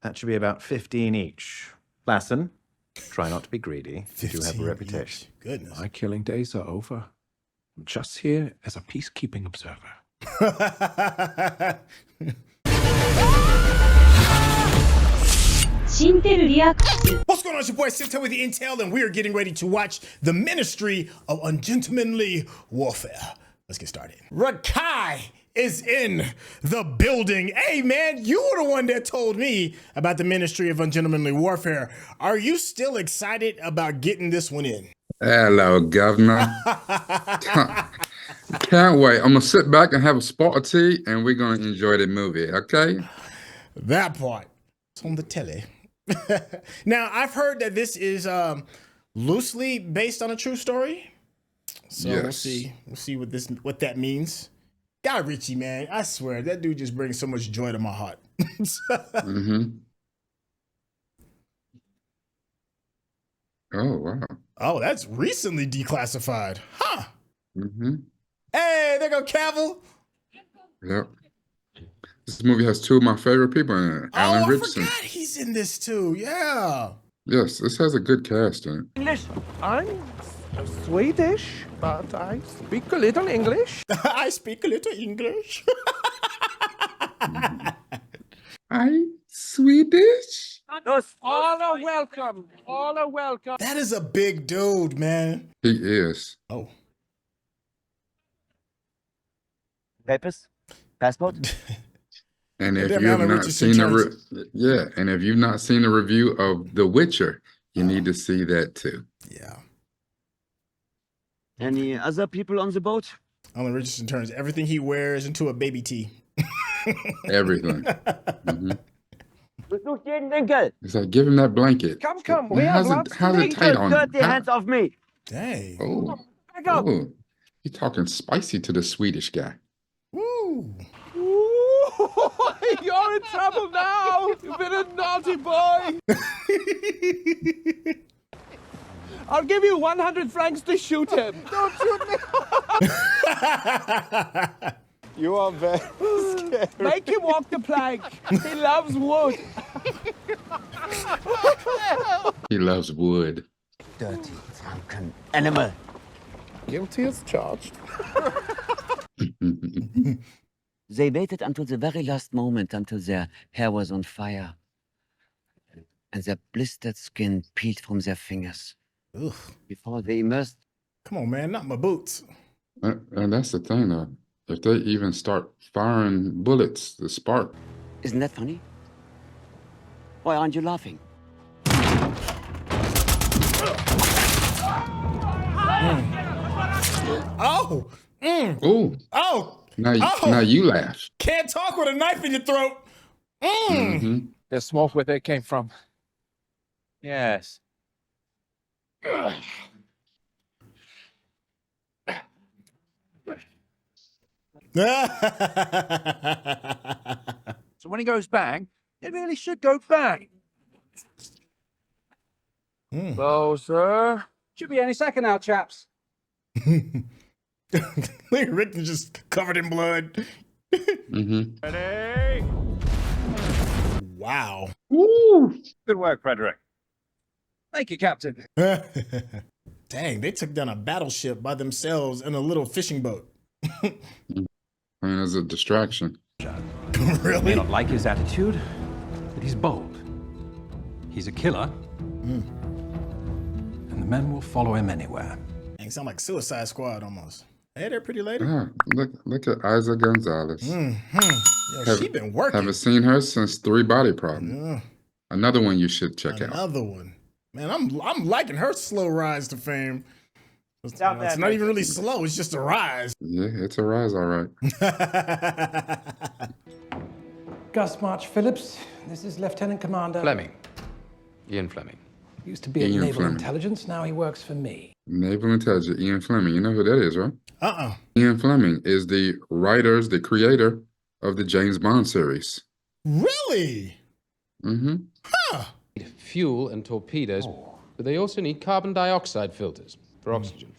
That should be about 15 each. Lassen, try not to be greedy. You do have a reputation. Each. Goodness. My killing days are over. I'm just here as a peacekeeping observer. What's going on? It's your boy Syntell with the Intel, and we are getting ready to watch the Ministry of Ungentlemanly Warfare. Let's get started. Rekkai is in the building. Hey man, you were the one that told me about the Ministry of Ungentlemanly Warfare. Are you still excited about getting this one in? Hello, Governor. Can't wait. I'm gonna sit back and have a spot of tea, and we're gonna enjoy the movie. Okay? That part. It's on the telly. Now, I've heard that this is loosely based on a true story. So Yes. we'll see what that means. Guy Ritchie, man, I swear that dude just brings so much joy to my heart. Mm-hmm. Oh, wow. Oh, that's recently declassified, huh? Mm-hmm. Hey, there go Cavill. Yep. This movie has two of my favorite people in it. Alan I Ritchson. forgot he's in this too. Yeah. Yes, this has a good cast in it. English. I'm Swedish, but I speak a little English. I speak a little English. I Swedish? All are welcome. All are welcome. That is a big dude, man. He is. Oh. Papers? Passport? And if Them you have Alan not Richardson seen turns. and if you've not seen the review of The Witcher, you need to see that too. Yeah. Any other people on the boat? Alan Richardson turns everything he wears into a baby tee. Everything. Mhm. Besucht jeden Winkel. It's like, give him that blanket. Come. We have How's lots it, how's it tight on him? Get the hands off me. Dang. Oh, Back up. oh, you're talking spicy to the Swedish guy. Woo. You're in trouble now. You've been a naughty boy. I'll give you 100 francs to shoot him. Don't shoot me. You are very scary. Make him walk the plank. He loves wood. He loves wood. Dirty, drunken animal. Guilty as charged. They waited until the very last moment, until their hair was on fire. And their blistered skin peeled from their fingers. Ugh. Before they immersed. Come on, man, not my boots. And that's the thing, though. If they even start firing bullets, the spark. Isn't that funny? Why aren't you laughing? Oh. Oh, Oh. now you laugh. Can't talk with a knife in your throat. Mm-hmm. The smoke where they came from. Yes. So when he goes bang, it really should go bang. Closer. Should be any second now, chaps. Rick is just covered in blood. Mm-hmm. Ready? Wow. Woo! Good work, Frederick. Thank you, Captain. Dang, they took down a battleship by themselves in a little fishing boat. I mean, as a distraction. May Really? not like his attitude, but he's bold. He's a killer. And the men will follow him anywhere. Dang, sound like Suicide Squad almost. Hey there, pretty lady. Ah, look at Eiza González. Yo, she been working. Haven't seen her since 3 Body Problem. Yeah, Another one you should check out. another one. Man, I'm liking her slow rise to fame. It's Stop it's that, not Rick. even really slow. It's just a rise. Yeah, it's a rise, all right. Gus March-Phillips. This is Lieutenant Commander. Fleming. Ian Fleming. Used to be at Ian Naval Fleming. Intelligence. Now he works for me. Naval Intelligence, Ian Fleming. You know who that is, right? Uh-uh. Ian Fleming is the creator of the James Bond series. Really? Mm-hmm. Huh. Fuel and torpedoes, but they also need carbon dioxide filters for oxygen.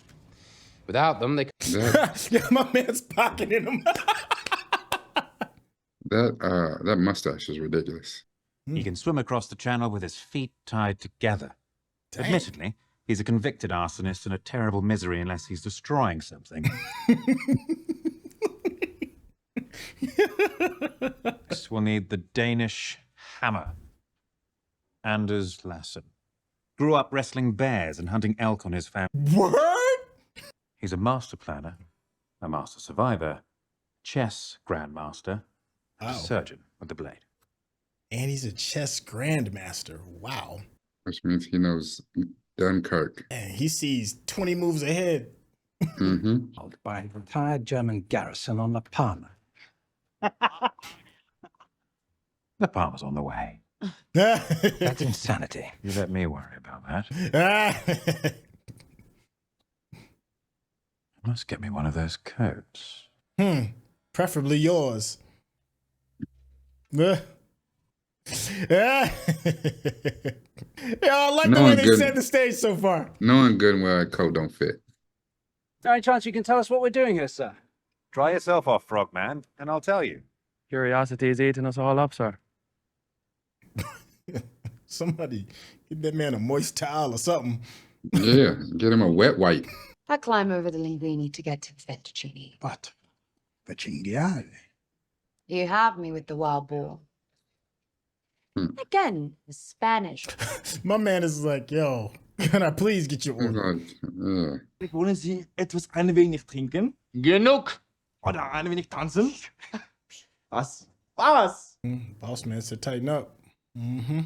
Without them, they Yeah, my man's pocketing him. That mustache is ridiculous. He can swim across the channel with his feet tied together. Dang. Admittedly, he's a convicted arsonist and a terrible misery unless he's destroying something. Next, we'll need the Danish hammer. Anders Lassen. Grew up wrestling bears and hunting elk on his family. What? He's a master planner, a master survivor, chess grandmaster, a Wow. surgeon with the blade. And he's a chess grandmaster. Wow. Which means he knows Dunkirk. And he sees 20 moves ahead. Mm-hmm. By an entire German garrison on La Palma. The Palmer's on the way. That's insanity. You let me worry about that. Must get me one of those coats. Preferably yours. Yeah, I like the way they set the stage so far. Knowing good and well that coat don't fit. Any chance you can tell us what we're doing here, sir? Dry yourself off, Frogman, and I'll tell you. Curiosity is eating us all up, sir. Somebody give that man a moist towel or something. Yeah, get him a wet wipe. I climb over the linguini to get to the fettuccine. But the cinghiale. You have me with the wild boar. Again, the Spanish. My man is like, yo, can I please get your order? Wollen Sie etwas ein wenig trinken? Genug! Oder ein wenig tanzen? Was? Was? Boss man said tighten up. Mm-hmm.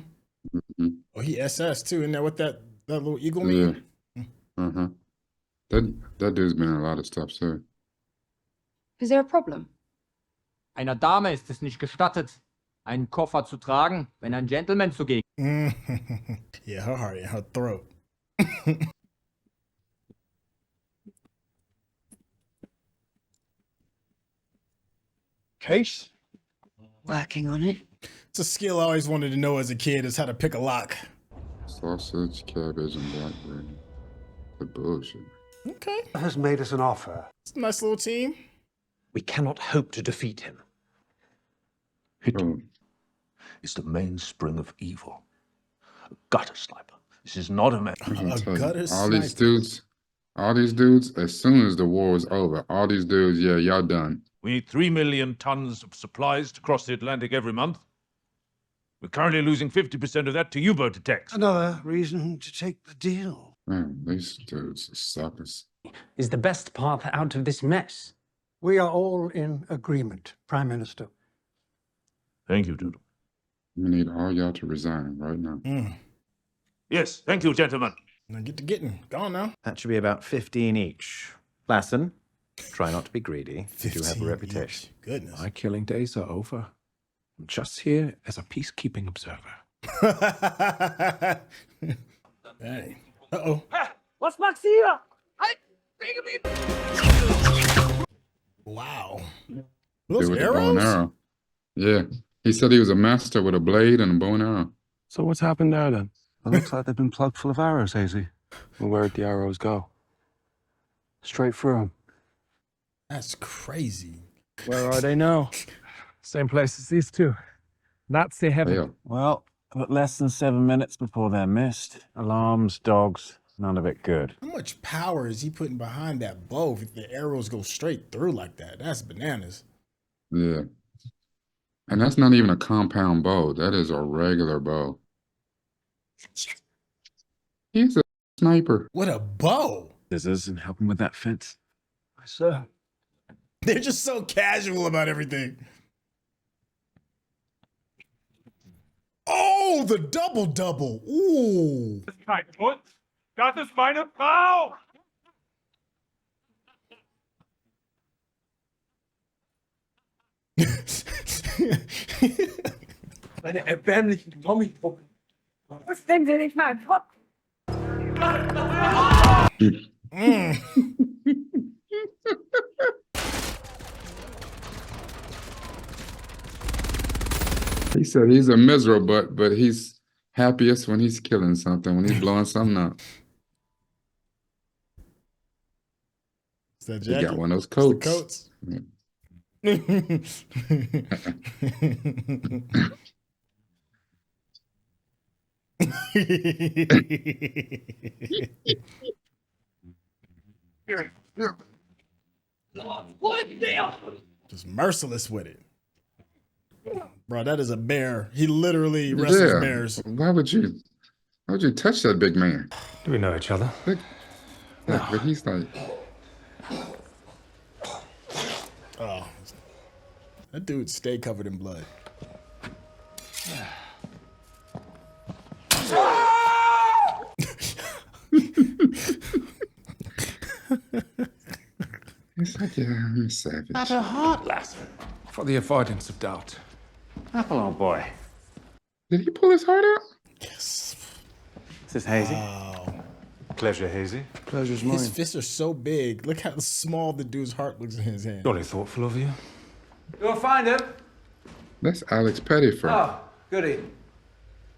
Oh, he SS too, isn't that what that little eagle mean? Yeah. Uh-huh. That dude's been in a lot of stuff, too. Is there a problem? Einer Dame ist es nicht gestattet, einen Koffer zu tragen, wenn ein Gentleman zugegen. Yeah, her heart in her throat. Case? Working on it. It's a skill I always wanted to know as a kid, is how to pick a lock. Sausage, cabbage, and blackberry. The bullshit. Okay. Has made us an offer. It's a nice little team. We cannot hope to defeat him. Oh. Is the mainspring of evil. A gutter sniper. This is not a man. All these dudes, as soon as the war is over, all these dudes, yeah, y'all done. We need 3 million tons of supplies to cross the Atlantic every month. We're currently losing 50% of that to U-boat attacks. Another reason to take the deal. Man, these dudes are suckers. Is the best path out of this mess. We are all in agreement, Prime Minister. Thank you, gentlemen. We need all y'all to resign right now. Yes, thank you, gentlemen. Now get to getting. Go on now. That should be about 15 each. Lassen, try not to be greedy. You do have a reputation. Goodness. My killing days are over. I'm just here as a peacekeeping observer. Hey. Uh-oh. Was machst du hier? Wow. Those Those with the bow and arrows? arrow. Yeah. He said he was a master with a blade and a bow and arrow. So what's happened there then? It looks like they've been plugged full of arrows, Eiza. Well, where'd the arrows go? Straight through them. That's crazy. Where are they now? Same place as these two. Nazi heaven. Yeah. Well, but less than 7 minutes before they're missed. Alarms, dogs, none of it good. How much power is he putting behind that bow if the arrows go straight through like that? That's bananas. Yeah. And that's not even a compound bow. That is a regular bow. He's a sniper. What a bow. Scissors and help him with that fence. Sir. They're just so casual about everything. Oh, the double-double. Ooh. Kein Hund. Das ist meine Frau. Meine erbärmlichen Tommypuppen. Was nehmen Sie nicht mal Kopf? He said he's a miserable, but he's happiest when he's killing something, when he's blowing something up. Is that He jacket? got one of those It's the coats. coats. Yeah. Just merciless with it. Bro, that is a bear. He literally wrestles bears. Why would you touch that big man? Do we know each other? Look, but he's like, oh, that dude stay covered in blood. he's like, yeah, I'm a savage. At her heart, Lassen. For the avoidance of doubt. Apple, old boy. Did he pull his heart out? Yes. Is this Hazy? Wow. Pleasure, Hazy. Pleasure's mine. His fists are so big. Look how small the dude's heart looks in his hand. Jolly thoughtful of you. You'll find him. That's Alex Pettyford. Oh, goody.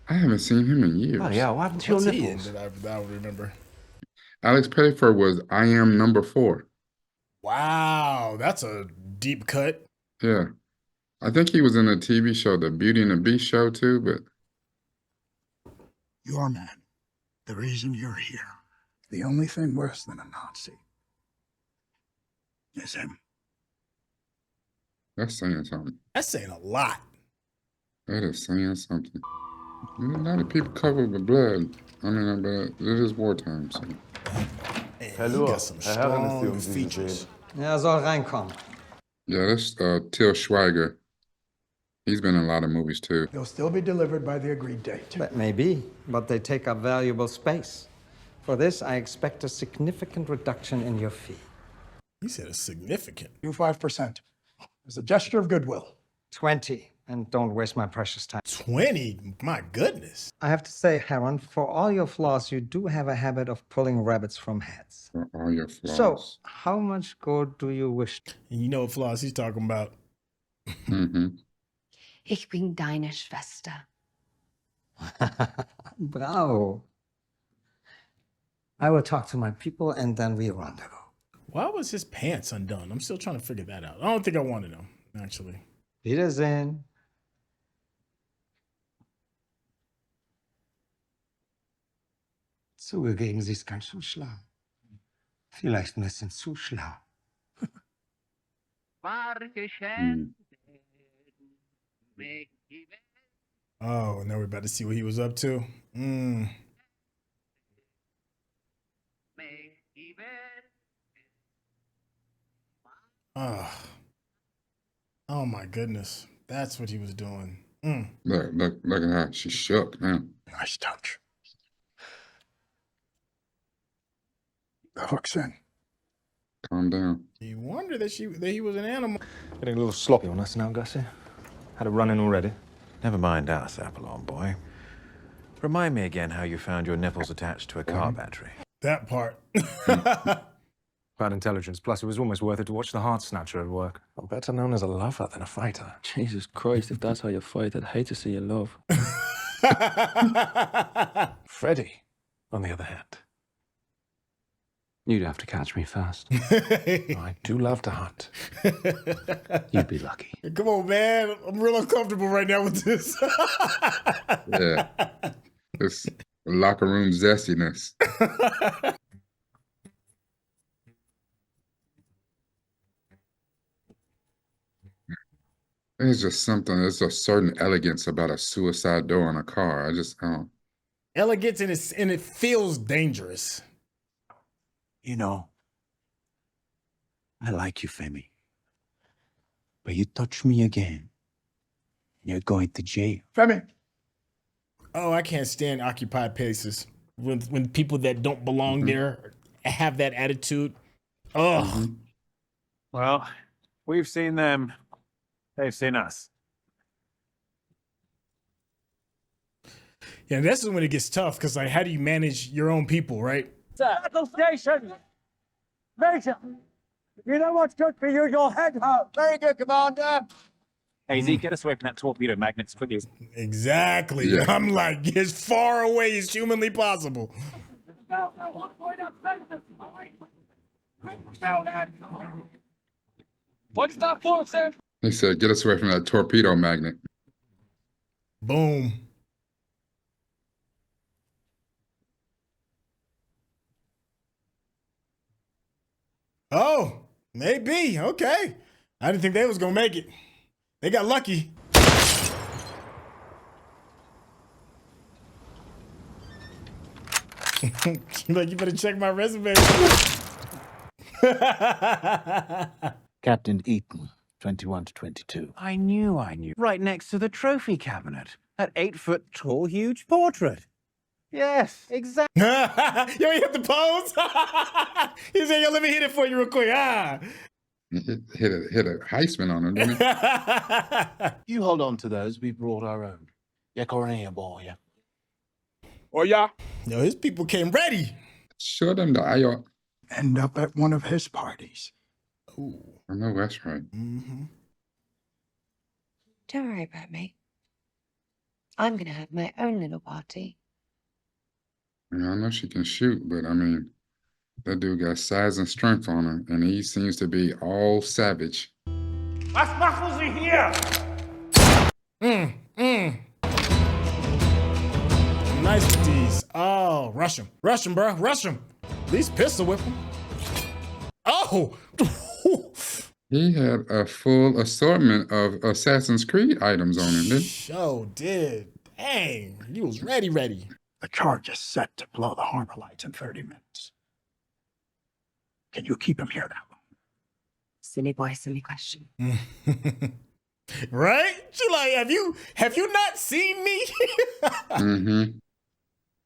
I haven't seen him in years. Oh, yeah, what happened to your What's he in nipples? that I would remember? Alex Pettyford was I Am Number 4. Wow, that's a deep cut. Yeah. I think he was in a TV show, the Beauty and the Beast show, too, but Your man. The reason you're here. The only thing worse than a Nazi is him. that's saying something. That's saying a lot. That is saying something. A lot of people covered with blood. I mean, but it is wartime, so. Man, he got some strong features. Er soll reinkommen. Yeah, that's Till Schweiger. He's been in a lot of movies, too. They'll still be delivered by the agreed date. That may be, but they take up valuable space. For this, I expect a significant reduction in your fee. He said it's significant. You 5%. As a gesture of goodwill. 20, and don't waste my precious time. 20? My goodness. I have to say, Heron, for all your flaws, you do have a habit of pulling rabbits from heads. For all your flaws. So, how much gold do you wish? And you know what flaws he's talking about. Mm-hmm. Ich bin deine Schwester. Bravo. I will talk to my people and then we rendezvous. Why was his pants undone? I'm still trying to figure that out. I don't think I want to know, actually. Wiedersehen. Zugegeben, sie ist ganz schön schlau. Vielleicht ein bisschen zu schlau. Oh, now we're about to see what he was up to. Oh my goodness. That's what he was doing. Look at her. She shook, man. Nice touch. The hook's in. Calm down. You wonder that he was an animal. Getting a little sloppy on us now, Gussie. Had a run-in already. Never mind us, Apple, boy. Remind me again how you found your nipples attached to a car battery. That part. Bad intelligence. Plus, it was almost worth it to watch the Heart Snatcher at work. I'm better known as a lover than a fighter. Jesus Christ, if that's how you fight, I'd hate to see you love. Freddy, on the other hand. You'd have to catch me fast. I do love to hunt. You'd be lucky. Come on, man. I'm real uncomfortable right now with this. Yeah. It's locker room zestiness. There's just something, there's a certain elegance about a suicide door on a car. I don't. Elegance and it feels dangerous. You know, I like you, Femi. But you touch me again, you're going to jail. Femi. Oh, I can't stand occupied places. When people that don't belong there have that attitude. Oh. Well, we've seen them. They've seen us. Yeah, this is when it gets tough, because like, how do you manage your own people, right? Battle station! Major! You know what's good for you? Your head hurt. Very good, Commander. Hazy, get us away from that torpedo magnets quickly. Exactly. Yeah. I'm like, as far away as humanly possible. What's that for, sir? He said, get us away from that torpedo magnet. Boom. Oh, maybe. Okay. I didn't think they was gonna make it. They got lucky. Like, you better check my resume. Captain Eaton, 21 to 22. I knew. Right next to the trophy cabinet. That 8-foot-tall, huge portrait. Yes, exactly. Yo, you hit the pose? He said, yo, let me hit it for you real quick. Hit a Heisman on him, didn't he? You hold on to those. We brought our own. Yeah, Cornea boy. Oh, yeah. Yo, his people came ready. Show them the IR. End up at one of his parties. Ooh. I know that's right. Mm-hmm. Don't worry about me. I'm gonna have my own little party. I know she can shoot, but I mean, that dude got size and strength on her, and he seems to be all savage. Was machen Sie hier? Nice with these. Oh, rush him. Rush him, bro. Rush him. At least pistol whip him. Oh! He had a full assortment of Assassin's Creed items on him, didn't he? Sure did. Dang, he was ready. The charge is set to blow the harbor lights in 30 minutes. Can you keep him here that long? Silly boy, silly question. Right? She like, have you not seen me? Mm-hmm.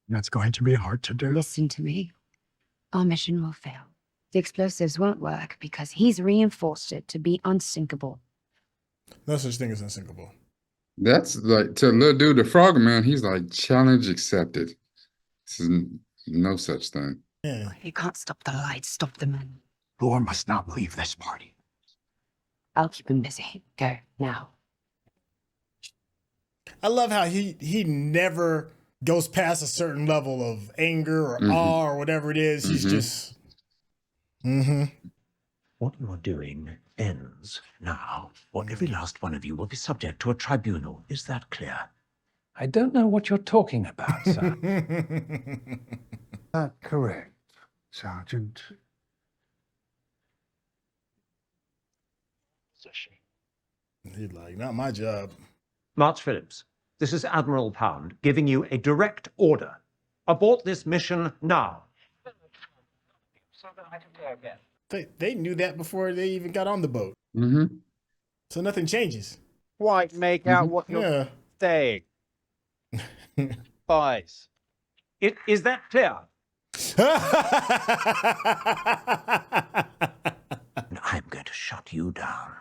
That's going to be hard to do. Listen to me. Our mission will fail. The explosives won't work because he's reinforced it to be unsinkable. No such thing as unsinkable. That's like, to little dude, the frog man, he's like, challenge accepted. This is no such thing. Yeah. You can't stop the lights, stop the men. Lore must not leave this party. I'll keep him busy. Go, now. I love how he never goes past a certain level of anger or awe or whatever it is. He's just... What you are doing ends now, or every last one of you will be subject to a tribunal. Is that clear? I don't know what you're talking about, sir. Correct, Sergeant. He's like, not my job. March-Phillips, this is Admiral Pound giving you a direct order. Abort this mission now. So that I can go again. They knew that before they even got on the boat. So nothing changes. Quite make out what you're saying. Boys. Is that clear? I'm going to shut you down.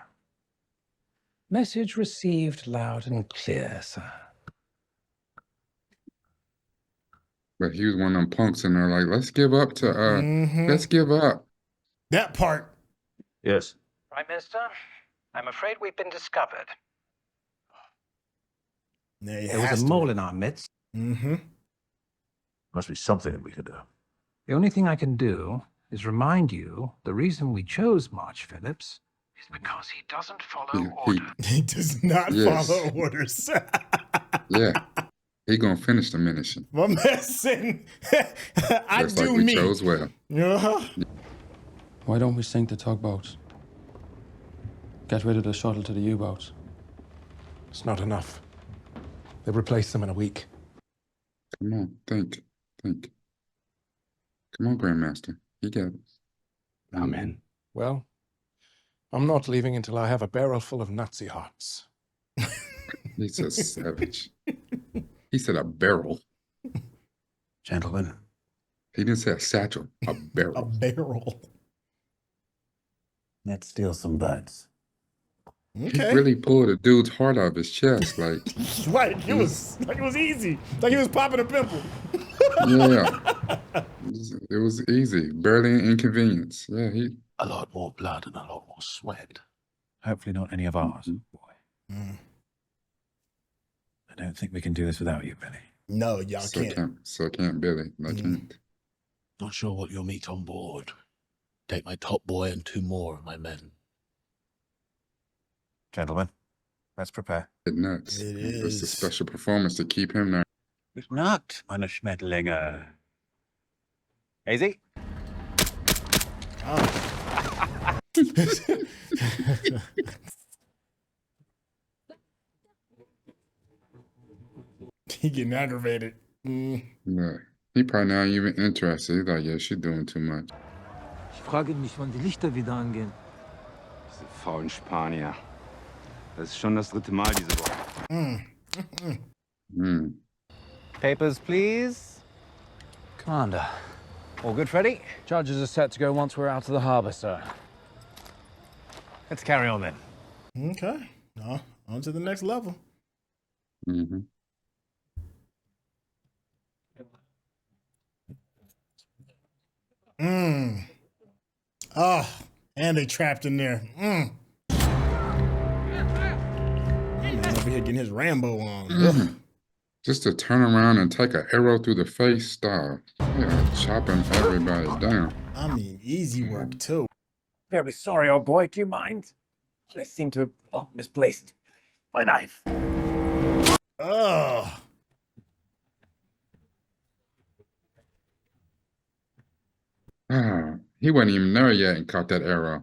Message received loud and clear, sir. But he was one of them punks in there like, let's give up to, let's give up. That part. Yes. Prime Minister, I'm afraid we've been discovered. There was a mole in our midst. Must be something that we could do. The only thing I can do is remind you the reason we chose March-Phillips is because he doesn't follow orders. He does not follow orders. Yeah. He gonna finish the mission. My man saying, I Looks do like we me. chose well. Why don't we sink the tugboats? Get rid of the shuttle to the U-boats. It's not enough. They've replaced them in a week. Come on, think. Come on, Grandmaster. You got it. Amen. Well, I'm not leaving until I have a barrel full of Nazi hearts. He's a savage. He said a barrel. Gentlemen. He didn't say a satchel, a barrel. A barrel. Let's steal some butts. Okay. He really pulled a dude's heart out of his chest, like. Right. It was easy. Like he was popping a pimple. Yeah. It was easy. Barely an inconvenience. Yeah, A lot more blood and a lot more sweat. Hopefully not any of ours, boy. I don't think we can do this without you, Billy. No, y'all can't. So can't Billy. I can't. Not sure what you'll meet on board. Take my top boy and 2 more of my men. Gentlemen, let's prepare. It's nuts. It It's a is. special performance to keep him there. Guten Nacht, meine Schmetterlinge. Easy. He getting aggravated. Look, he probably not even interested. He's like, yeah, she's doing too much. Ich frage mich, wann die Lichter wieder angehen. Diese faulen Spanier. Das ist schon das 3. Mal diese Woche. Papers, please. Commander. All good, Freddy? Charges are set to go once we're out of the harbour, sir. Let's carry on then. Okay. On to the next level. Oh, and they trapped in there. Man over here getting his Rambo on. Just to turn around and take an arrow through the face, stop. Yeah, chopping everybody down. I mean, easy work too. Very sorry, old boy. Do you mind? I seem to have misplaced my knife. Oh. He wasn't even there yet and caught that arrow.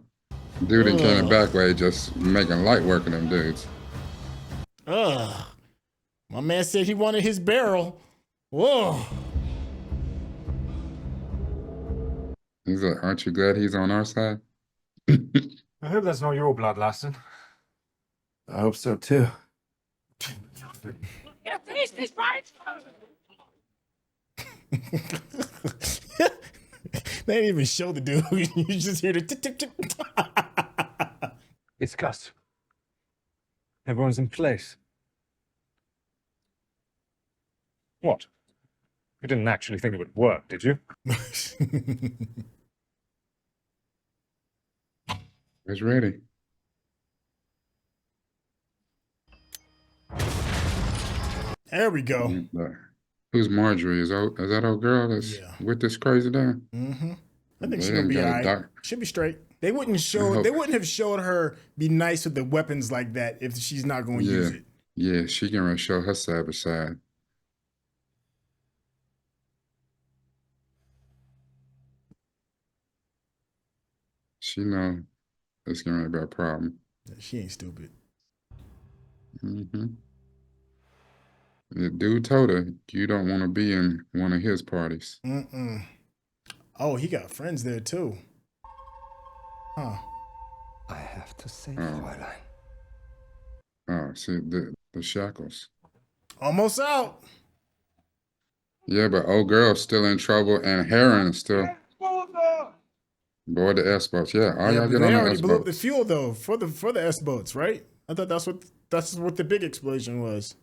Dude and came back way just making light work of them dudes. My man said he wanted his barrel. Whoa. He's like, aren't you glad he's on our side? I hope that's not your blood, Lassen. I hope so too. You finished this, right? They didn't even show the dude. You just hear the tip, tip, tip. It's Gus. Everyone's in place. What? You didn't actually think it would work, did you? It's ready. There we go. Who's Marjorie? Is that old girl that's with this crazy guy? I think she's gonna be all right. She'll be straight. They wouldn't have showed her be nice with the weapons like that if she's not going to use it. Yeah, she can show her savage side. She know it's gonna be a problem. She ain't stupid. The dude told her, you don't want to be in one of his parties. Oh, he got friends there too. Huh. I have to say, Fräulein. Oh, see, the shackles. Almost out. Yeah, but old girl's still in trouble and Heron still. Board the S-boats. Yeah, all y'all get they on the already blew up S-boats. the fuel though for the S-boats, right? I thought that's what the big explosion was.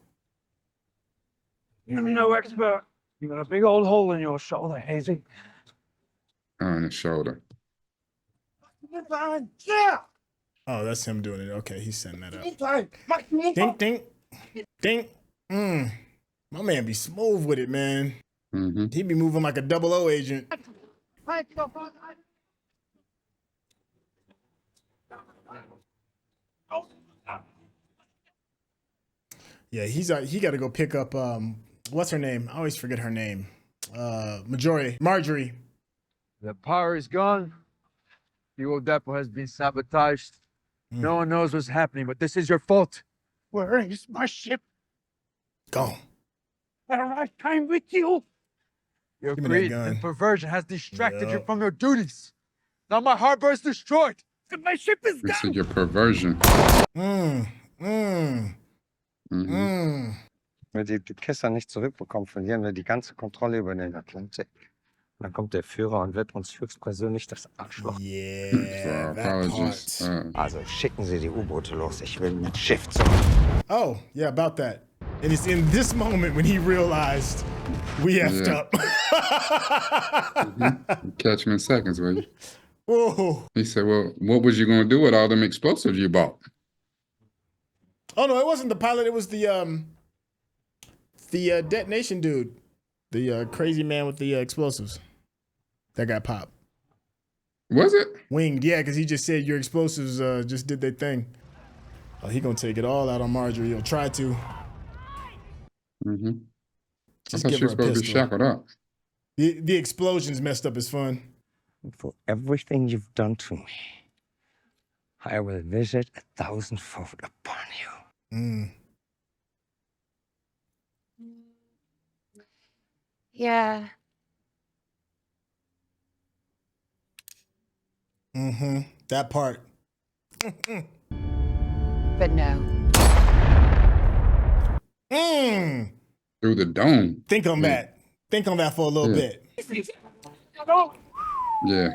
You're no expert. You got a big old hole in your shoulder, Hazy. On his shoulder. Oh, that's him doing it. Okay, he's setting that up. Ding, ding, ding. My man be smooth with it, man. He be moving like a 00 agent. Yeah, he got to go pick up what's her name? I always forget her name. Marjorie. The power is gone. The old depot has been sabotaged. No one knows what's happening, but this is your fault. Where is my ship? Gone. I came with you. Your greed and perversion has distracted you from your duties. Now my harbor is destroyed. My ship is This is your perversion. Wenn die Kessel nicht zurückbekommen, verlieren wir die ganze Kontrolle über den Atlantik. Dann kommt der Führer und wird uns höchstpersönlich das Arschloch. Yeah, apologies. Also schicken Sie die U-Boote los. Ich will mit Schiff zurück. Oh, yeah, about that. And it's in this moment when he realized we effed up. Catch him in seconds, will you? Whoa. He said, well, what was you going to do with all them explosives you bought? Oh, no, it wasn't the pilot. It was the detonation dude. The crazy man with the explosives that got popped. Was it? Winged, yeah, because he just said your explosives just did their thing. Oh, he gonna take it all out on Marjorie. He'll try to. I Just thought give she was her a supposed to be pistol. shackled up. The explosions messed up his fun. For everything you've done to me, I will visit 1,000-fold upon you. Yeah. That part. But no. Through the dome. Think on that. Think on that for a little bit. Yeah.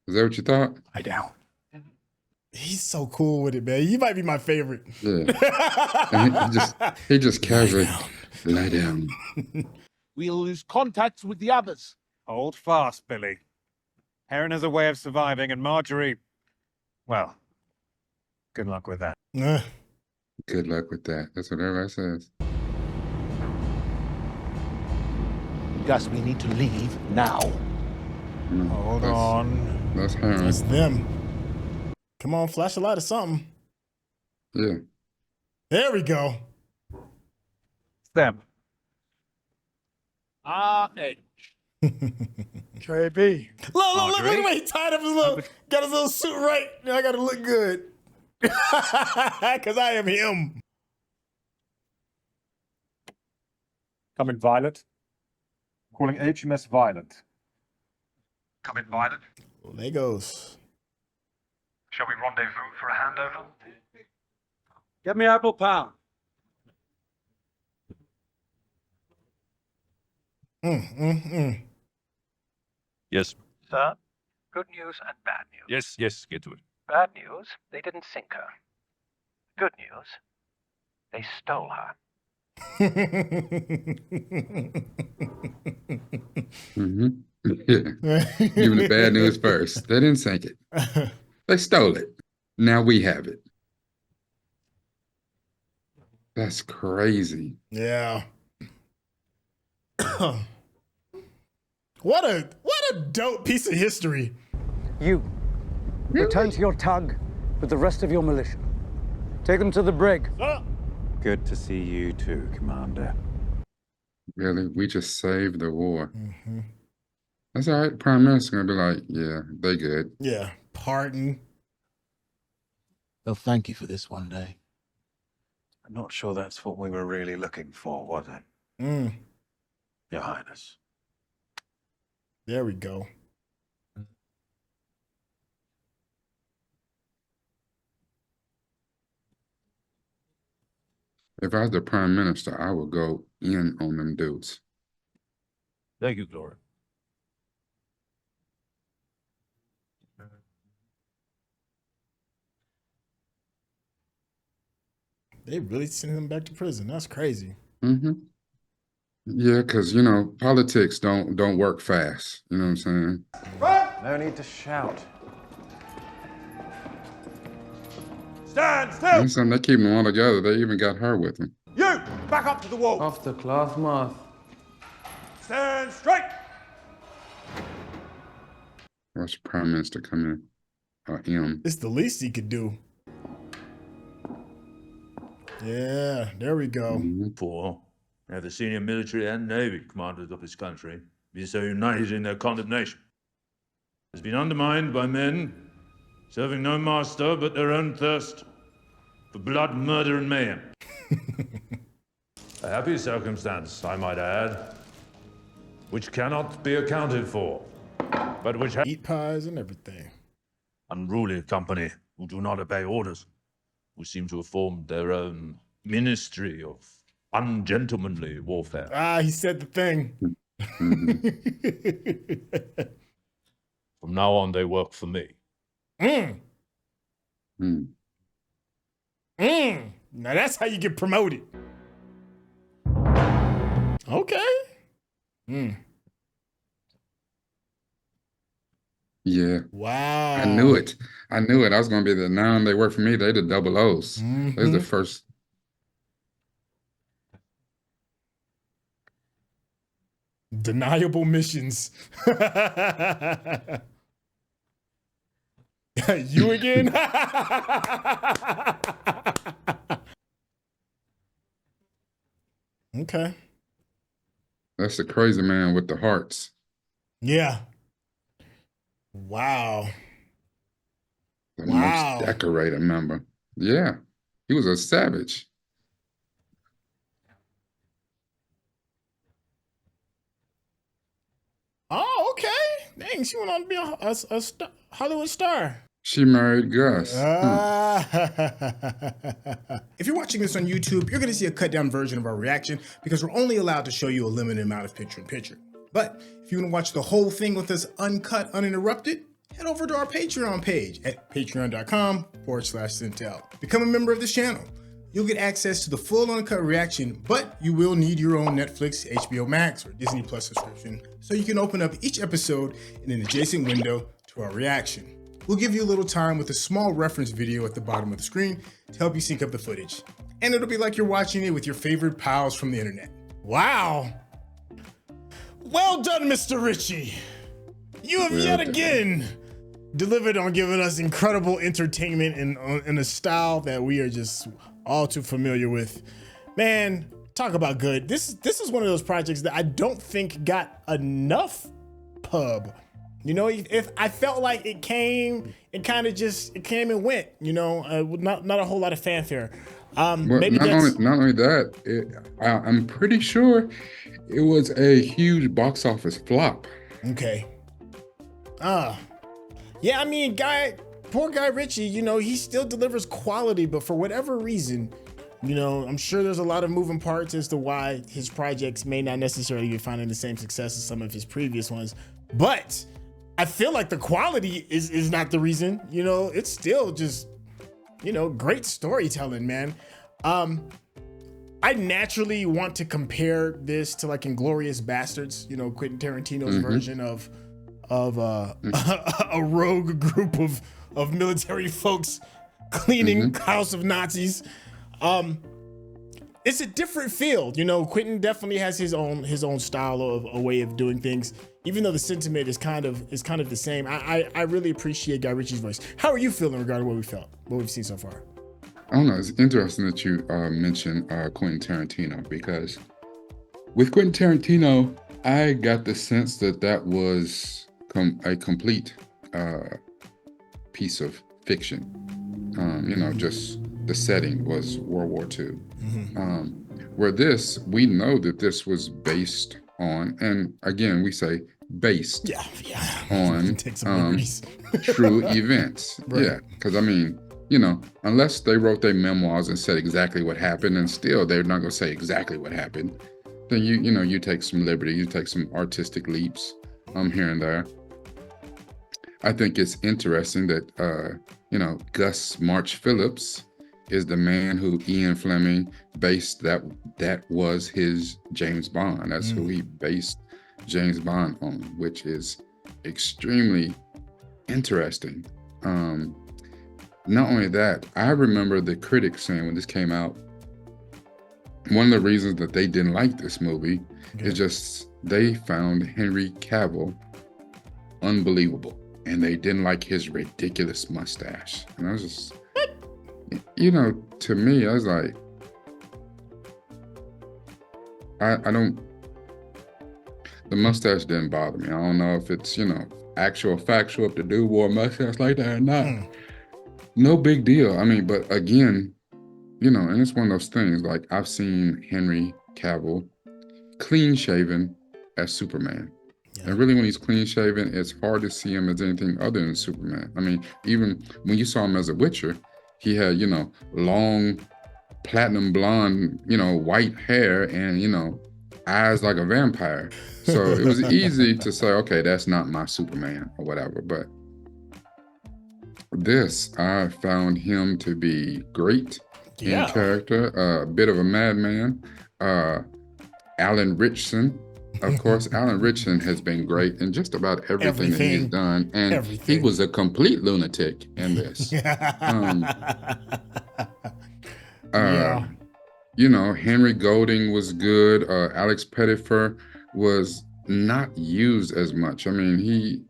Is that what you thought? I down. He's so cool with it, man. He might be my favorite. Yeah. And he just casually lie down. We'll lose contact with the others. Hold fast, Billy. Heron has a way of surviving, and Marjorie, well, good luck with that. Good luck with that. That's what everybody says. Gus, we need to leave now. Hold on. That's Heron. That's them. Come on, flash a light or something. Yeah. There we go. It's them. Edge. JB. Look, he tied up his got his little suit right. Now I gotta look good. Because I am him. Come in, Violet. Calling HMS Violet. Come in, Violet. Well, there goes. Shall we rendezvous for a handover? Get me apple pound. Yes. Sir, good news and bad news. Yes, get to it. Bad news, they didn't sink her. Good news, they stole her. Yeah. Give the bad news first. They didn't sink it. They stole it. Now we have it. That's crazy. Yeah. What a dope piece of history. You, return to your tug with the rest of your militia. Take them to the brig. Good to see you too, Commander. Really? We just saved the war. That's all right. Prime Minister's gonna be like, yeah, they good. Yeah. Pardon. They'll thank you for this one day. I'm not sure that's what we were really looking for, was it? Your Highness. There we go. If I was the Prime Minister, I would go in on them dudes. Thank you, Gloria. They really sent him back to prison. That's crazy. Yeah, because, you know, politics don't work fast. You know what I'm saying? No need to shout. Stand still! And something, they keep them all together. They even got her with them. You, back up to the wall. Off the cloth, moth. Stand straight. Watch the Prime Minister come in. It's the least he could do. Yeah, there we go. For have the senior military and navy commanders of this country been so united in their condemnation. It has been undermined by men serving no master but their own thirst for blood, murder, and mayhem. A happy circumstance, I might add, which cannot be accounted for, but which eat pies and everything. Unruly company who do not obey orders, who seem to have formed their own Ministry of Ungentlemanly Warfare. Ah, he said the thing. From now on, they work for me. Now that's how you get promoted. Okay. Yeah. Wow. I knew it. I was going to be the noun. They work for me. They the double O's. There's the first. Deniable missions. You again? Okay. That's the crazy man with the hearts. Yeah. Wow. The most decorated member. Yeah, he was a savage. Oh, okay. Dang, she went on to be a Hollywood star. She married Gus. If you're watching this on YouTube, you're going to see a cut down version of our reaction because we're only allowed to show you a limited amount of picture-in-picture. But if you want to watch the whole thing with us uncut, uninterrupted, head over to our Patreon page at patreon.com/Syntell. Become a member of this channel. You'll get access to the full uncut reaction, but you will need your own Netflix, HBO Max, or Disney Plus subscription so you can open up each episode in an adjacent window to our reaction. We'll give you a little time with a small reference video at the bottom of the screen to help you sync up the footage. And it'll be like you're watching it with your favorite pals from the internet. Wow. Well done, Mr. Ritchie. You have yet again delivered on giving us incredible entertainment in a style that we are just all too familiar with. Man, talk about good. This is one of those projects that I don't think got enough pub. You know, if I felt like it came and went, you know, not a whole lot of fanfare. Maybe not only that, I'm pretty sure it was a huge box office flop. Okay. Yeah, I mean, poor Guy Ritchie, you know, he still delivers quality, but for whatever reason, you know, I'm sure there's a lot of moving parts as to why his projects may not necessarily be finding the same success as some of his previous ones. But I feel like the quality is not the reason. You know, it's still just, you know, great storytelling, man. I naturally want to compare this to like Inglourious Bastards, you know, Quentin Tarantino's version of a rogue group of military folks cleaning house of Nazis. It's a different field, you know. Quentin definitely has his own style of a way of doing things, even though the sentiment is kind of the same. I really appreciate Guy Ritchie's voice. How are you feeling regarding what we've seen so far? I don't know. It's interesting that you mentioned Quentin Tarantino, because with Quentin Tarantino, I got the sense that was a complete piece of fiction. You know, just the setting was World War II. Where we know that this was based on, and again, we say based on true events. Right. Yeah, because I mean, you know, unless they wrote their memoirs and said exactly what happened, and still they're not going to say exactly what happened, then you take some liberty, you take some artistic leaps here and there. I think it's interesting that you know, Gus March-Phillips is the man who Ian Fleming based that was his James Bond. That's who he based James Bond on, which is extremely interesting. Not only that, I remember the critics saying when this came out, one of the reasons that they didn't like this movie is just they found Henry Cavill unbelievable, and they didn't like his ridiculous mustache. And I was just, you know, to me, I was like, I don't, the mustache didn't bother me. I don't know if it's, you know, factual, if the dude wore a mustache like that or not. No big deal. I mean, but again, you know, and it's one of those things, like I've seen Henry Cavill clean shaven as Superman. And really when he's clean shaven, it's hard to see him as anything other than Superman. I mean, even when you saw him as a Witcher, he had, you know, long platinum blonde, you know, white hair and, you know, eyes like a vampire. So it was easy to say, okay, that's not my Superman or whatever. But this, I found him to be great in character, a bit of a madman. Alan Ritchson, of course, Alan Ritchson has been great in just about everything that he's done. And he was a complete lunatic in this. You know, Henry Golding was good. Alex Pettyfer was not used as much. I mean, he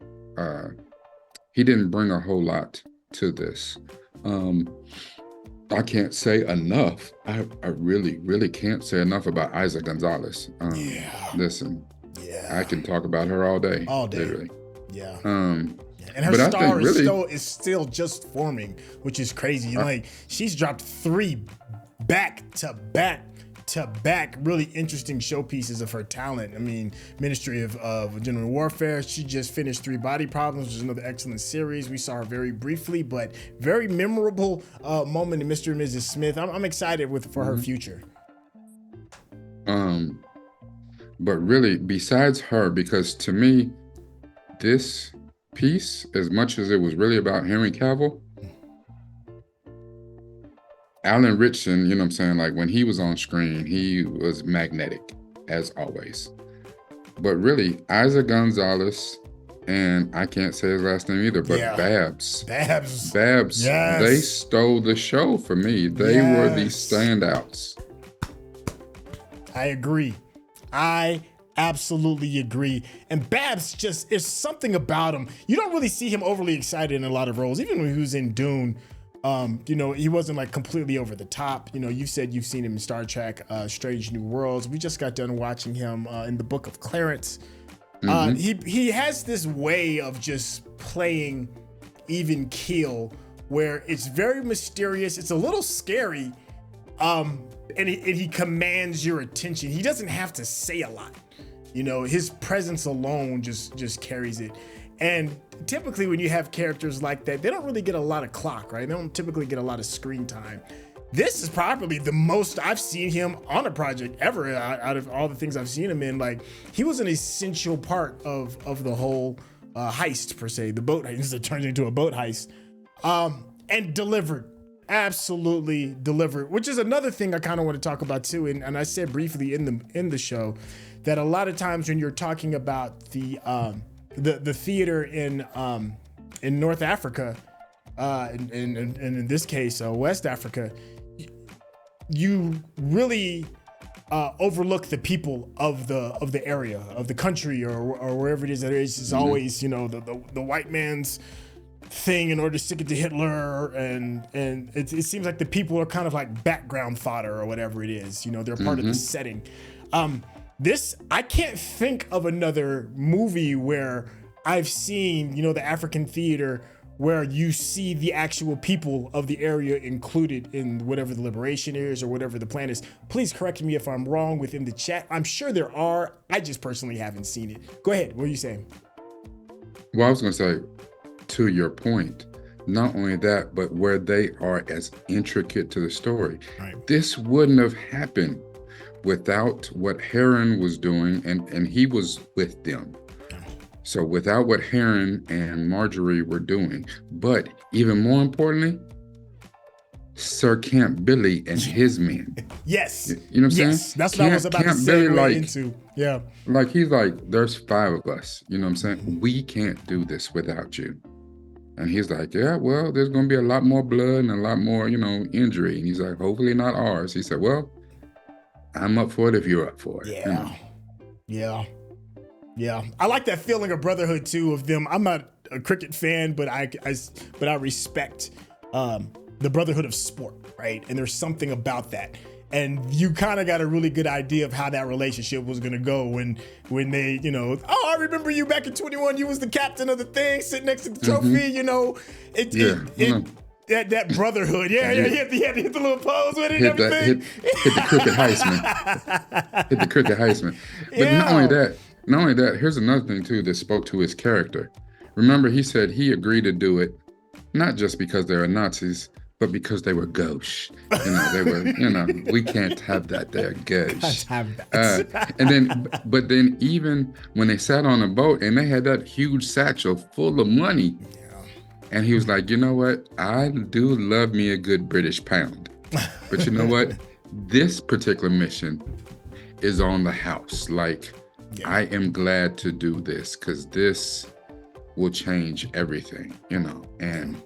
didn't bring a whole lot to this. I can't say enough. I really can't say enough about Eiza González. Listen, I can talk about her all day. Literally. And her But star really, is still just forming, which is crazy. Like, she's dropped 3 back-to-back really interesting showpieces of her talent. I mean, Ministry of Ungentlemanly Warfare, she just finished 3 Body Problems, which is another excellent series. We saw her very briefly, but very memorable moment in Mr. and Mrs. Smith. I'm excited for her future. But really, besides her, because to me, this piece, as much as it was really about Henry Cavill, Alan Ritchson, you know what I'm saying? Like, when he was on screen, he was magnetic, as always. But really, Eiza González, and I can't say his last name either, but Babs, yes. They stole the show for me. They were the standouts. I agree. I absolutely agree. And Babs just, there's something about him. You don't really see him overly excited in a lot of roles. Even when he was in Dune, you know, he wasn't like completely over the top. You know, you said you've seen him in Star Trek, Strange New Worlds. We just got done watching him in the Book of Clarence. He has this way of just playing even keel where it's very mysterious. It's a little scary. And he commands your attention. He doesn't have to say a lot. You know, his presence alone just carries it. And typically when you have characters like that, they don't really get a lot of clock, right? They don't typically get a lot of screen time. This is probably the most I've seen him on a project ever out of all the things I've seen him in. Like, he was an essential part of the whole heist, per se, the boat heist that turns into a boat heist, and delivered. Absolutely delivered, which is another thing I kind of want to talk about too. And I said briefly in the show that a lot of times when you're talking about the theater in North Africa, and in this case West Africa, you really overlook the people of the area, of the country, or wherever it is that it is. It's always, you know, the white man's thing in order to stick it to Hitler, and it seems like the people are kind of like background fodder or whatever it is. You know, they're part of the setting. This, I can't think of another movie where I've seen, you know, the African theater where you see the actual people of the area included in whatever the liberation is or whatever the plan is. Please correct me if I'm wrong within the chat. I'm sure there are. I just personally haven't seen it. Go ahead. What are you saying? Well, I was going to say, to your point, not only that, but where they are as intricate to the story. Right. This wouldn't have happened without what Heron was doing, and he was with them. So without what Heron and Marjorie were doing, but even more importantly, Sir Camp Billy and his men. Yes. You know what I'm saying? That's what I was about to segue into. Yeah. Like, he's like, there's 5 of us. You know what I'm saying? We can't do this without you. And he's like, yeah, well, there's going to be a lot more blood and a lot more, you know, injury. And he's like, hopefully not ours. He said, well, I'm up for it if you're up for it. Yeah. You know? Yeah. Yeah. I like that feeling of brotherhood too, of them. I'm not a cricket fan, but I respect the brotherhood of sport, right? And there's something about that. And you kind of got a really good idea of how that relationship was going to go when they, you know, oh, I remember you back in 21, you was the captain of the thing, sitting next to the trophy, you know, that brotherhood. Yeah. He had to hit the little pose with it and everything. Hit the crooked heistman. Hit the crooked heistman. But not only that, here's another thing too that spoke to his character. Remember, he said he agreed to do it, not just because they were Nazis, but because they were gauche. You know, they were, you know, we can't have that, they're gauche. But then even when they sat on a boat and they had that huge satchel full of money, and he was like, you know what? I do love me a good British pound. But you know what? This particular mission is on the house. Like, I am glad to do this because this will change everything, you know, and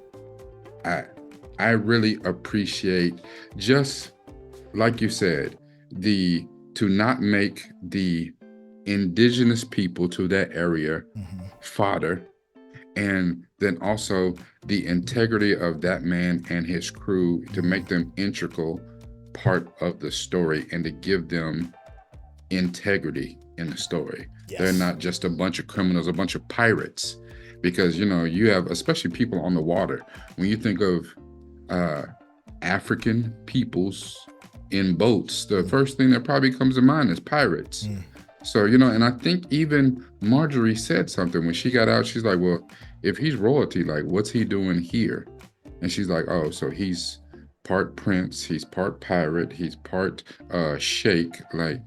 I really appreciate, just like you said, to not make the indigenous people to that area fodder, and then also the integrity of that man and his crew, to make them integral part of the story and to give them integrity in the story. They're not just a bunch of criminals, a bunch of pirates. because you have, especially people on the water. When you think of African peoples in boats, the first thing that probably comes to mind is pirates. So, and I think even Marjorie said something when she got out. She's like, well, if he's royalty, like, what's he doing here? And she's like, oh, so he's part prince, he's part pirate, he's part sheikh, like,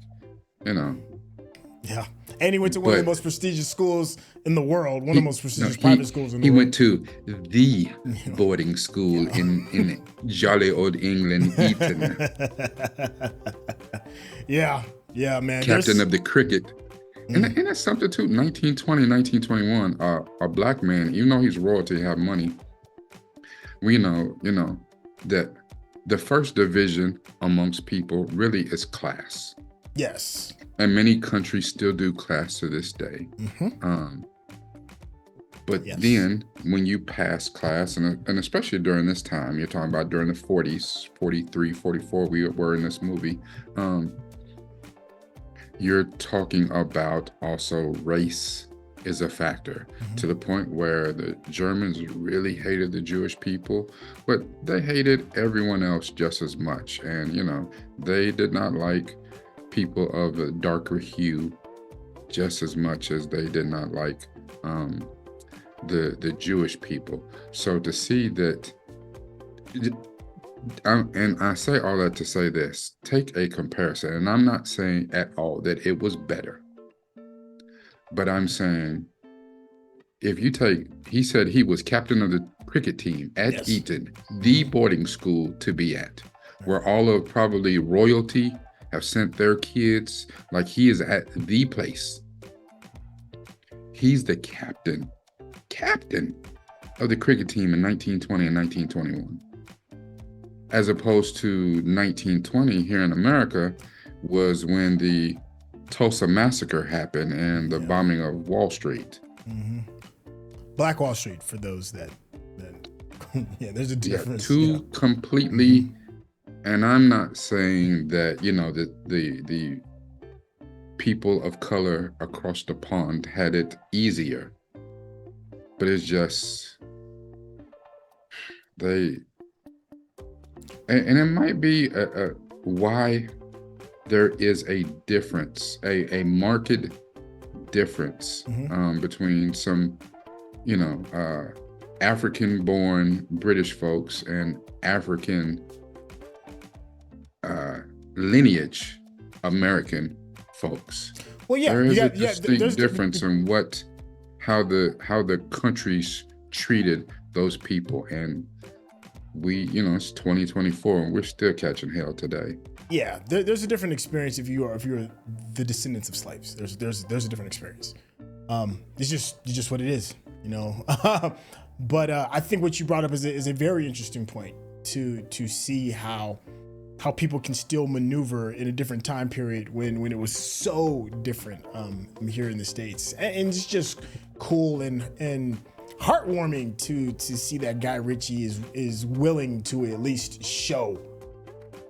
Yeah. And he went to one of the most prestigious schools in the world, one of the most prestigious private schools in the world. He went to the boarding school in jolly old England, Eton. Yeah, man. Captain of the cricket. And that's something too. 1920, 1921, a black man, even though he's royalty, have money, we know, that the first division amongst people really is class. Yes. And many countries still do class to this day. But then when you pass class, and especially during this time, you're talking about during the 40s, 43, 44, we were in this movie, you're talking about also race is a factor, to the point where the Germans really hated the Jewish people, but they hated everyone else just as much. And, they did not like people of a darker hue just as much as they did not like the Jewish people. So to see that, and I say all that to say this, take a comparison, and I'm not saying at all that it was better, but I'm saying, if you take, he said he was captain of the cricket team at Eton, the boarding school to be at, where all of probably royalty have sent their kids, like he is at the place. He's the captain of the cricket team in 1920 and 1921. As opposed to 1920 here in America was when the Tulsa massacre happened and the bombing of Wall Street. Black Wall Street, for those that there's a difference. Two completely, and I'm not saying that, the people of color across the pond had it easier, but it's just, and it might be why there is a difference, a marked difference between some, African-born British folks and African lineage American folks. Well, yeah, there is a distinct difference in how the countries treated those people, and we, it's 2024 and we're still catching hell today. Yeah, there's a different experience if you're the descendants of slaves. There's a different experience. It's just what it is, But I think what you brought up is a very interesting point to see how people can still maneuver in a different time period when it was so different here in the States, and it's just cool and heartwarming to see that Guy Ritchie is willing to at least show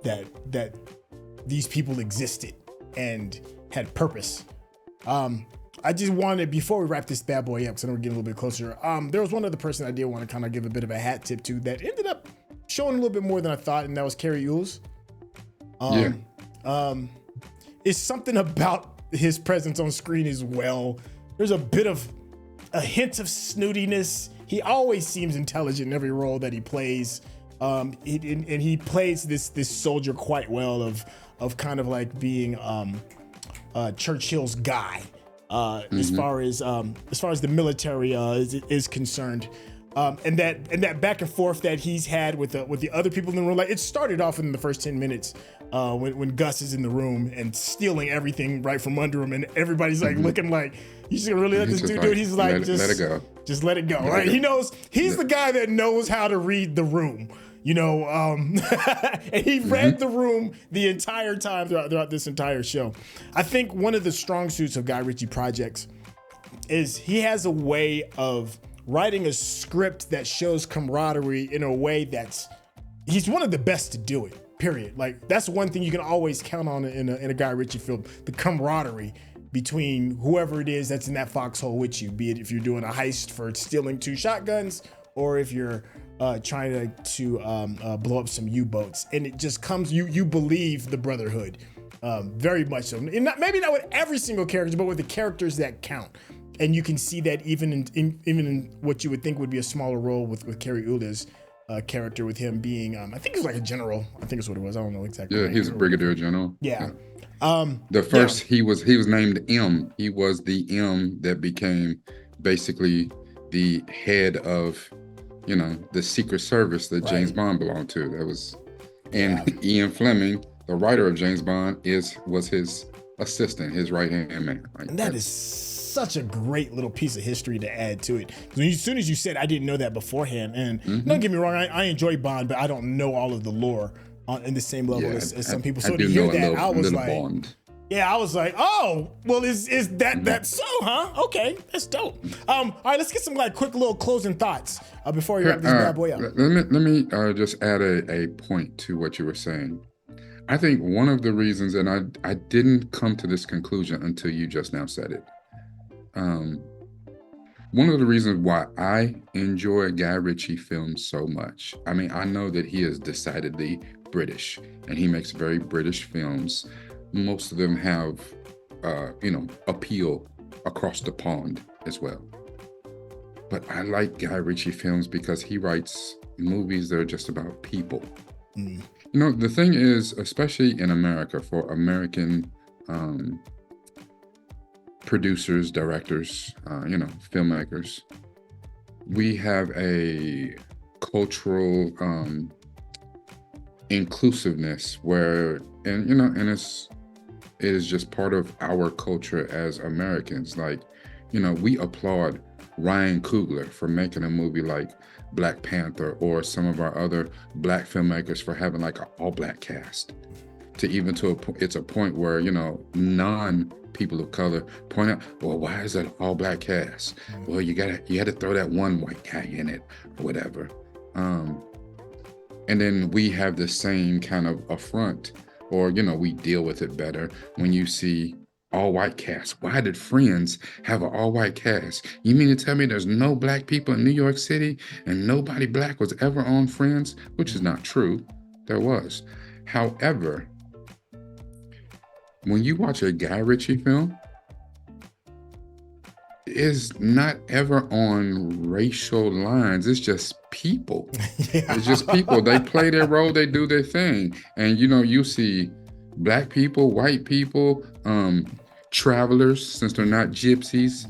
that these people existed and had purpose. I just wanted, before we wrap this bad boy up, because I know we're getting a little bit closer, there was one other person I did want to kind of give a bit of a hat tip to that ended up showing a little bit more than I thought, and that was Carrie Ewells. It's something about his presence on screen as well. There's a hint of snootiness. He always seems intelligent in every role that he plays. And he plays this soldier quite well of kind of like being Churchill's guy as far as the military is concerned. And that back and forth that he's had with the other people in the room, like it started off in the first 10 minutes when Gus is in the room and stealing everything right from under him, and every's like looking like, you just gonna really let this dude do it? He's like, let it go. Just let it go, right? He knows, he's the guy that knows how to read the room, and he read the room the entire time throughout this entire show. I think one of the strong suits of Guy Ritchie projects is he has a way of writing a script that shows camaraderie in a way he's one of the best to do it, period. Like, that's one thing you can always count on in a Guy Ritchie film, the camaraderie between whoever it is that's in that foxhole with you, be it if you're doing a heist for stealing 2 shotguns or if you're trying to blow up some U-boats. And it just comes, you believe the brotherhood very much so. And maybe not with every single character, but with the characters that count. And you can see that even in what you would think would be a smaller role with Carrie Uda's character, with him being, I think he was like a general. I think that's what it was. I don't know exactly. Yeah, he's a brigadier general. Yeah. The first he was named M. He was the M that became basically the head of, the Secret Service that James Bond belonged to. That was, and Ian Fleming, the writer of James Bond, was his assistant, his right-hand man. Like, and that is such a great little piece of history to add to it. Because as soon as you said, I didn't know that beforehand. And don't get me wrong, I enjoy Bond, but I don't know all of the lore in the same level as some people. So to hear that, I was like, I was like, oh, well, is that so, huh? Okay, that's dope. All right, let's get some like quick little closing thoughts before you wrap this bad boy up. Let me just add a point to what you were saying. I think one of the reasons, and I didn't come to this conclusion until you just now said it. One of the reasons why I enjoy Guy Ritchie films so much, I mean, I know that he is decidedly British and he makes very British films. Most of them have, appeal across the pond as well. But I like Guy Ritchie films because he writes movies that are just about people. The thing is, especially in America, for American producers, directors, filmmakers, we have a cultural inclusiveness where, and it is just part of our culture as Americans. Like, we applaud Ryan Coogler for making a movie like Black Panther, or some of our other Black filmmakers for having like an all-Black cast. It's a point where, non-people of color point out, well, why is it all Black cast? Well, you had to throw that one white guy in it or whatever. And then we have the same kind of affront, or, we deal with it better when you see all-white cast. Why did Friends have an all-white cast? You mean to tell me there's no Black people in New York City and nobody Black was ever on Friends? Which is not true. There was. However, when you watch a Guy Ritchie film, it's not ever on racial lines. It's just people. It's just people. They play their role. They do their thing. And, you see Black people, white people, travelers, since they're not gypsies,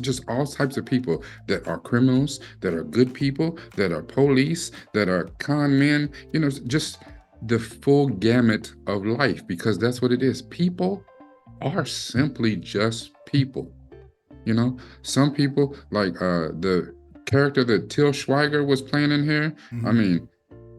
just all types of people that are criminals, that are good people, that are police, that are con men, just the full gamut of life, because that's what it is. People are simply just people. Some people, like the character that Til Schweiger was playing in here, I mean,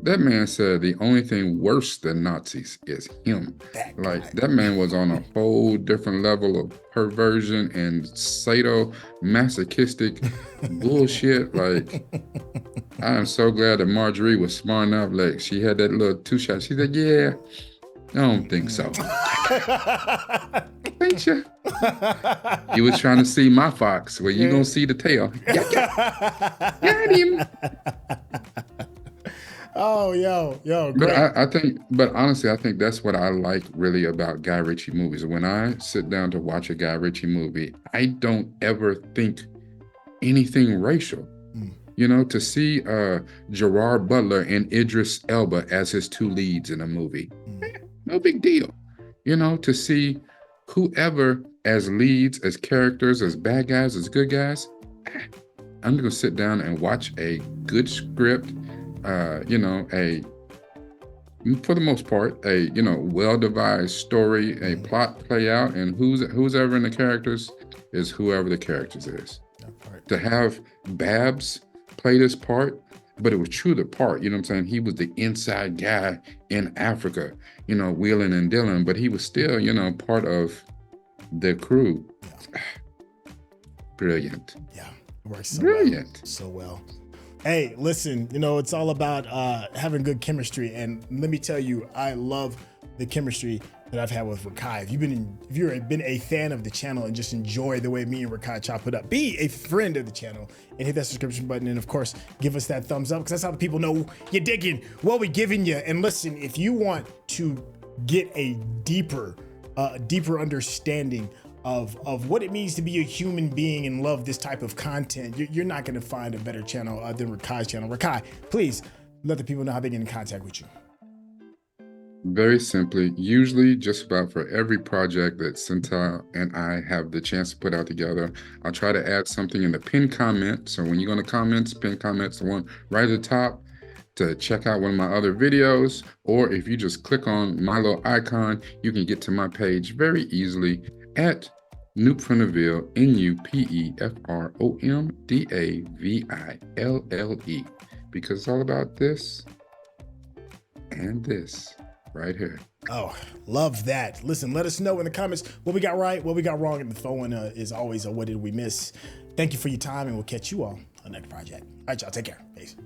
that man said the only thing worse than Nazis is him. That man was on a whole different level of perversion and sadomasochistic bullshit. Like, I am so glad that Marjorie was smart enough. Like, she had that little 2-shot. She said, yeah, I don't think so. Ain't you? You was trying to see my fox. Well, you gonna see the tail. Got him. Oh, yo. Great. But honestly, I think that's what I like really about Guy Ritchie movies. When I sit down to watch a Guy Ritchie movie, I don't ever think anything racial. To see Gerard Butler and Idris Elba as his 2 leads in a movie, no big deal. To see whoever as leads, as characters, as bad guys, as good guys, I'm gonna sit down and watch a good script. For the most part, a well-devised story, a plot play out, and who's ever in the characters is whoever the characters is. To have Babs play this part, but it was true to part, you know what I'm saying? He was the inside guy in Africa, wheeling and dealing, but he was still, part of the crew. Brilliant. Yeah, it works so brilliant. So well. Hey, listen, it's all about having good chemistry. And let me tell you, I love the chemistry that I've had with Rekkai. If you've been a fan of the channel and just enjoy the way me and Rekkai chop it up, be a friend of the channel and hit that subscription button, and of course give us that thumbs up, because that's how the people know you're digging what we're giving you. And listen, if you want to get a deeper understanding of what it means to be a human being and love this type of content, you're not going to find a better channel than Rekkai's channel. Rekkai, please let the people know how they get in contact with you. Very simply, usually just about for every project that Syntell and I have the chance to put out together, I'll try to add something in the pinned comment. So when you go to comments, pinned comments, the one right at the top, to check out one of my other videos, or if you just click on my little icon, you can get to my page very easily at Nupfromdaville, Nupfromdaville, because it's all about this and this right here. Oh, love that. Listen, let us know in the comments what we got right, what we got wrong, and the phone one is always a what did we miss. Thank you for your time, and we'll catch you all on the next project. All right, y'all, take care. Peace.